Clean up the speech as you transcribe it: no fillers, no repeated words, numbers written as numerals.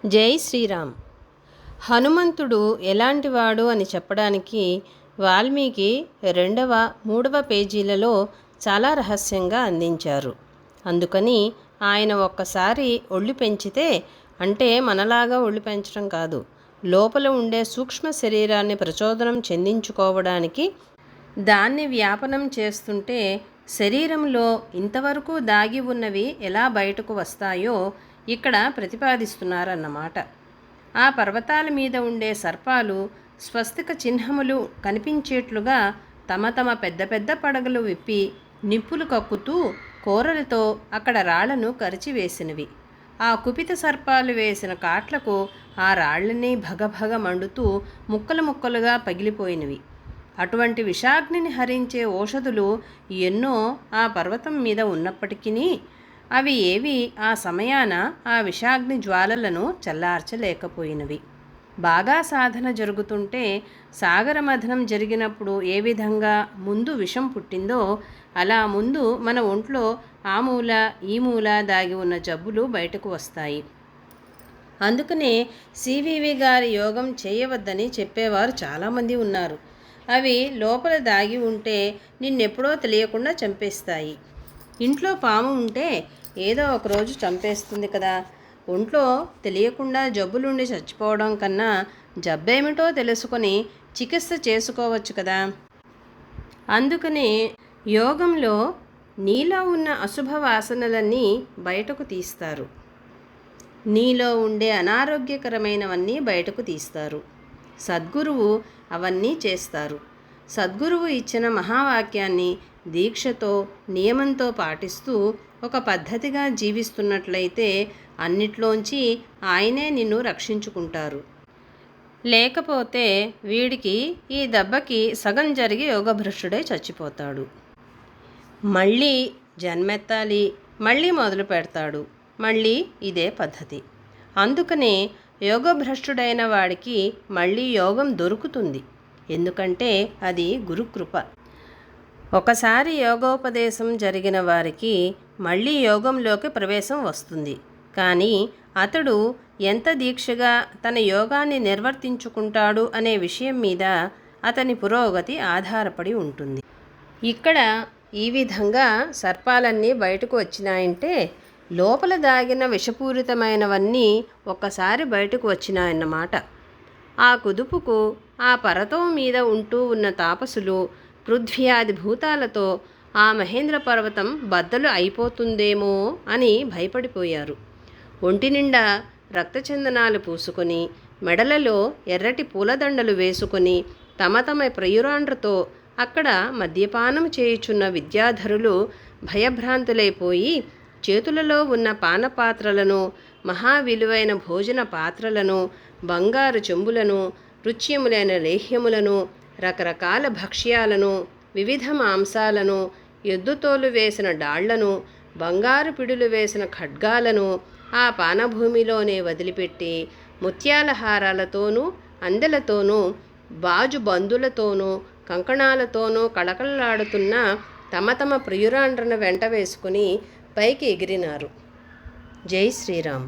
జై శ్రీరామ్. హనుమంతుడు ఎలాంటివాడు అని చెప్పడానికి వాల్మీకి 2వ, 3వ పేజీలలో చాలా రహస్యంగా అందించారు. అందుకని ఆయన ఒక్కసారి ఒళ్ళు పెంచితే, అంటే మనలాగా ఒళ్ళు పెంచడం కాదు, లోపల ఉండే సూక్ష్మ శరీరాన్ని ప్రచోదనం చెందించుకోవడానికి దాన్ని వ్యాపనం చేస్తుంటే శరీరంలో ఇంతవరకు దాగి ఉన్నవి ఎలా బయటకు వస్తాయో ఇక్కడ ప్రతిపాదిస్తున్నారన్నమాట. ఆ పర్వతాల మీద ఉండే సర్పాలు స్వస్తిక చిహ్నములు కనిపించేట్లుగా తమ తమ పెద్ద పెద్ద పడగలు విప్పి నిప్పులు కక్కుతూ కోరలతో అక్కడ రాళ్లను కరిచివేసినవి. ఆ కుపిత సర్పాలు వేసిన కాట్లకు ఆ రాళ్లన్నీ భగభగ మండుతూ ముక్కలు ముక్కలుగా పగిలిపోయినవి. అటువంటి విషాగ్నిని హరించే ఓషధులు ఎన్నో ఆ పర్వతం మీద ఉన్నప్పటికీ అవి ఏవి ఆ సమయాన ఆ విషాగ్ని జ్వాలలను చల్లార్చలేకపోయినవి. బాగా సాధన జరుగుతుంటే సాగర మథనం జరిగినప్పుడు ఏ విధంగా ముందు విషం పుట్టిందో అలా ముందు మన ఒంట్లో ఆ మూల ఈ మూల దాగి ఉన్న జబ్బులు బయటకు వస్తాయి. అందుకనే సివివి గారి యోగం చేయవద్దని చెప్పేవారు చాలామంది ఉన్నారు. అవి లోపల దాగి ఉంటే నిన్నెప్పుడో తెలియకుండా చంపేస్తాయి. ఇంట్లో పాము ఉంటే ఏదో ఒకరోజు చంపేస్తుంది కదా. ఒంట్లో తెలియకుండా జబ్బులుండి చచ్చిపోవడం కన్నా జబ్బేమిటో తెలుసుకొని చికిత్స చేసుకోవచ్చు కదా. అందుకనే యోగంలో నీలో ఉన్న అశుభ వాసనలన్నీ బయటకు తీస్తారు, నీలో ఉండే అనారోగ్యకరమైనవన్నీ బయటకు తీస్తారు. సద్గురువు అవన్నీ చేస్తారు. సద్గురువు ఇచ్చిన మహావాక్యాన్ని దీక్షతో నియమంతో పాటిస్తూ ఒక పద్ధతిగా జీవిస్తున్నట్లయితే అన్నిట్లోంచి ఆయనే నిన్ను రక్షించుకుంటారు. లేకపోతే వీడికి ఈ దెబ్బకి సగం జరిగి యోగభ్రష్టుడై చచ్చిపోతాడు. మళ్ళీ జన్మెత్తాలి, మళ్ళీ మొదలు పెడతాడు, మళ్ళీ ఇదే పద్ధతి. అందుకనే యోగభ్రష్టుడైన వాడికి మళ్ళీ యోగం దొరుకుతుంది. ఎందుకంటే అది గురుకృప. ఒకసారి యోగోపదేశం జరిగిన వారికి మళ్ళీ యోగంలోకి ప్రవేశం వస్తుంది. కానీ అతడు ఎంత దీక్షగా తన యోగాన్ని నిర్వర్తించుకుంటాడు అనే విషయం మీద అతని పురోగతి ఆధారపడి ఉంటుంది. ఇక్కడ ఈ విధంగా సర్పాలన్నీ బయటకు వచ్చినాయంటే లోపల దాగిన విషపూరితమైనవన్నీ ఒక్కసారి బయటకు వచ్చినాయన్నమాట. ఆ కుదుపుకు ఆ పర్వతం మీద ఉంటూ ఉన్న తాపసులు పృథ్వ్యాది భూతాలతో ఆ మహేంద్ర పర్వతం బద్దలు అయిపోతుందేమో అని భయపడిపోయారు. ఒంటి నిండా రక్తచందనాలు పూసుకొని మెడలలో ఎర్రటి పూలదండలు వేసుకొని తమ తమ ప్రియురాండ్రతో అక్కడ మద్యపానం చేయుచున్న విద్యాధరులు భయభ్రాంతులైపోయి చేతులలో ఉన్న పానపాత్రలను, మహావిలువైన భోజన పాత్రలను, బంగారు చెంబులను, రుచ్యములైన లేహ్యములను, రకరకాల భక్ష్యాలను, వివిధ మాంసాలను, ఎద్దుతోలు వేసిన డాళ్లను, బంగారు పిడులు వేసిన ఖడ్గాలను ఆ పానభూమిలోనే వదిలిపెట్టి ముత్యాల హారాలతోనూ, అందెలతోనూ, బాజు బందులతోనూ, కంకణాలతోనూ కళకళలాడుతున్న తమ తమ ప్రియురాండ్రను వెంట వేసుకుని పైకి ఎగిరినారు. జై శ్రీరామ్.